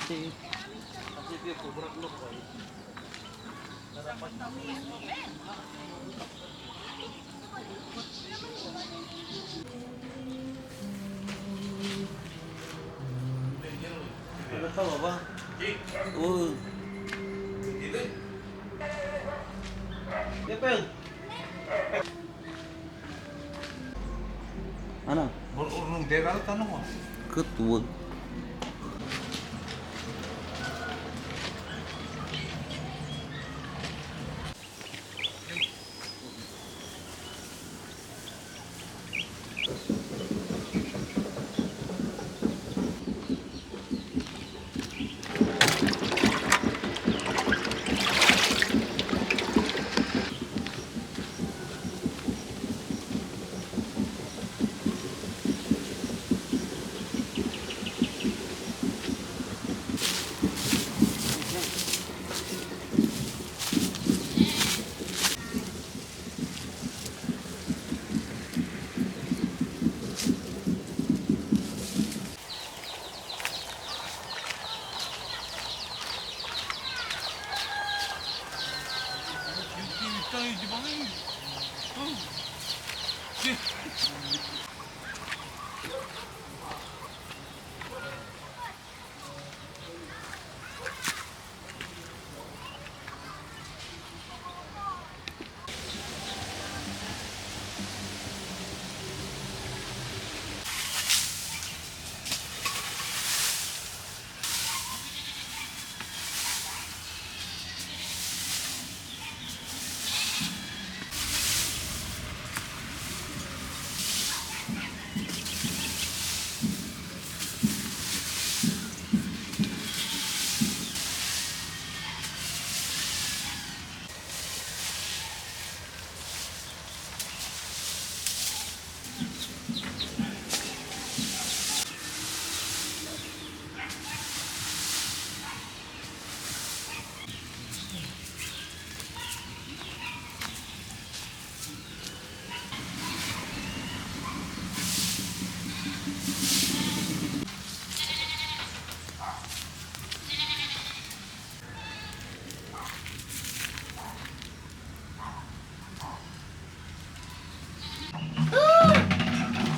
Kasi dia kubrak lu kok. Ano pa ba? Oh. Depel. Ano? Urung deral tanong mo. Ketua.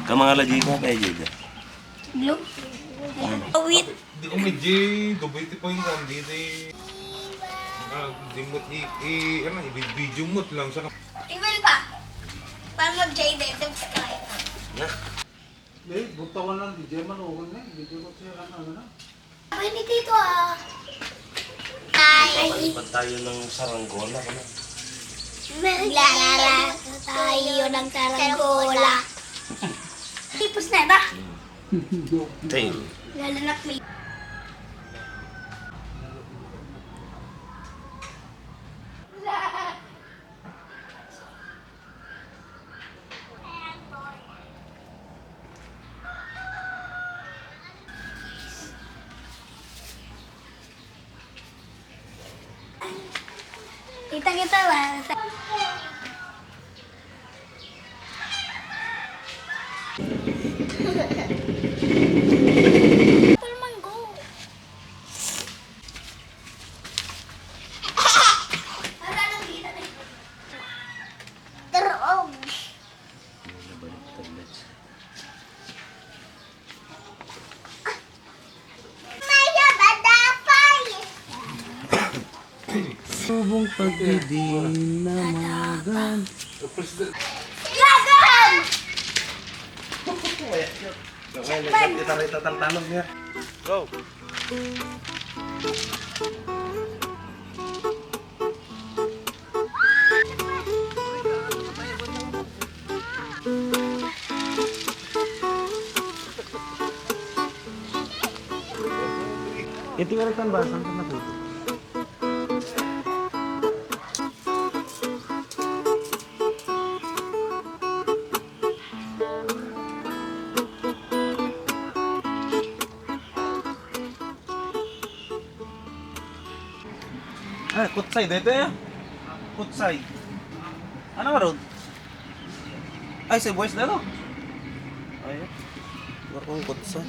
Kamang lagi ko kay Jeda. Blue? Wait. Di ko medyo dubay ti po yung kandi di. Di mo ano, i-video mo lang sa Email pa. Para mag-Jade, subscribe. Na. Butawan lang di German oven na, video ko siya ano na. Ay, ni Tito ah. Hi. Palipat tayo ng saranggola ko na. Maglalaro tayo ng saranggola. Tipos na ba? Tail. Lalanak may... Kita-kita ba? Mango. Terog. Maya badapay. Subong pagdidinamagan. Dragon! Kita rito tanong niya. Go. Ito yung kan ba? Saan ka na po? Ah, kutsay dito ya. Kutsay. Ano nga ron? Ay, si boys dito. Ay, warung kutsay.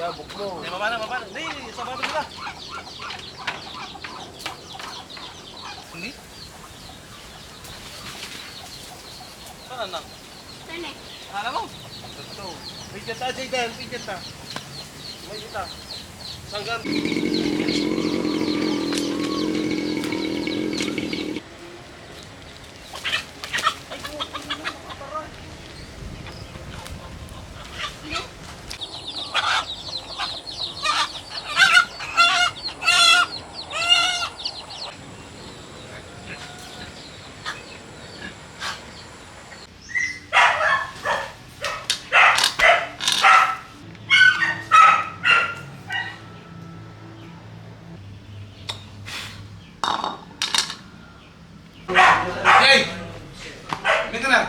baba na, baba na. Hindi, sa baba sila. Hindi? Saan na? Saan eh? Alam mo? Ito. Pidyan ta, Jayden. Pidyan ta. May kita. Sanggan. Jay! Hindi ka na.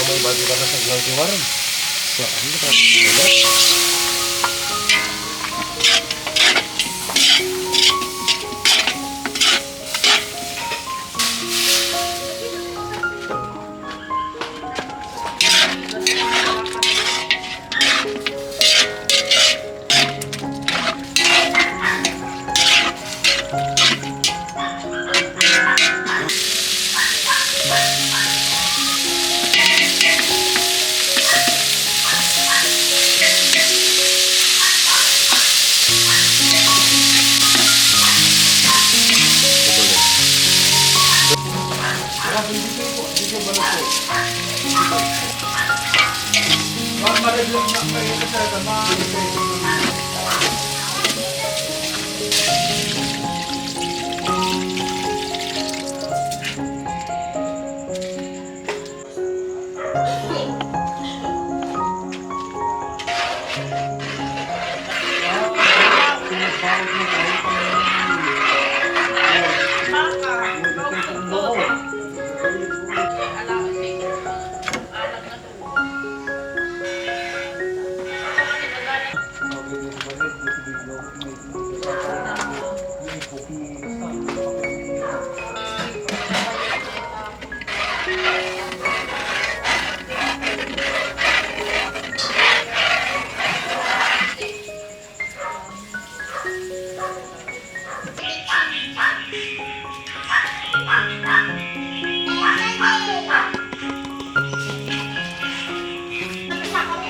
May bago ka na sa glang tiwaran. So, ano ka?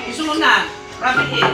Isunan. Rapitin.